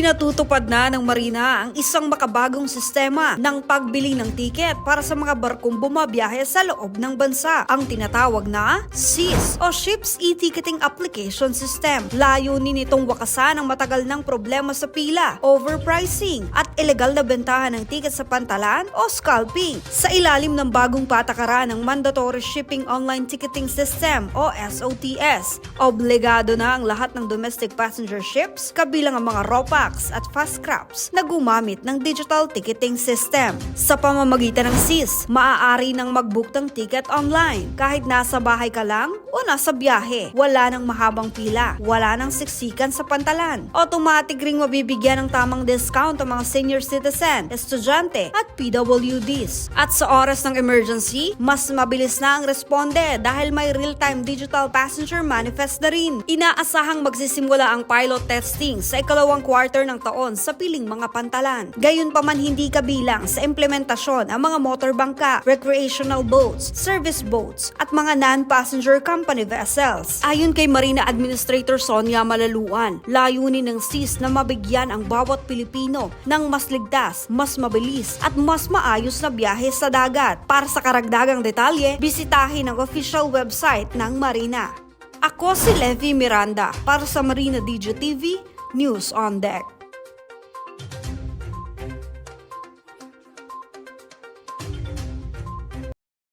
Ipinatutupad na ng Marina ang isang makabagong sistema ng pagbili ng tiket para sa mga barkong bumabiyahe sa loob ng bansa, ang tinatawag na SIS o Ships E-Ticketing Application System. Layunin nitong wakasan ang matagal ng problema sa pila, overpricing at ilegal na bentahan ng tiket sa pantalan o scalping. Sa ilalim ng bagong patakaran ng Mandatory Shipping Online Ticketing System o SOTS, obligado na ang lahat ng domestic passenger ships, kabilang ang mga ROPAX at Fastcraps na gumamit ng digital ticketing system. Sa pamamagitan ng SIS, maaari nang mag-book ng ticket online kahit nasa bahay ka lang o nasa biyahe. Wala nang mahabang pila, wala nang siksikan sa pantalan. Automatic ring mabibigyan ng tamang discount ang mga senior citizen, estudyante at PWDs. At sa oras ng emergency, mas mabilis na ang responde dahil may real-time digital passenger manifest na rin. Inaasahang magsisimula ang pilot testing sa ikalawang quarter ng taon sa piling mga pantalan. Gayunpaman hindi kabilang sa implementasyon ang mga motorbangka, recreational boats, service boats at mga non-passenger company vessels. Ayon kay Marina Administrator Sonia Malaluan, layunin ng SIS na mabigyan ang bawat Pilipino ng mas ligtas, mas mabilis at mas maayos na biyahe sa dagat. Para sa karagdagang detalye, bisitahin ang official website ng Marina. Ako si Levi Miranda para sa Marina DJ TV News on Deck.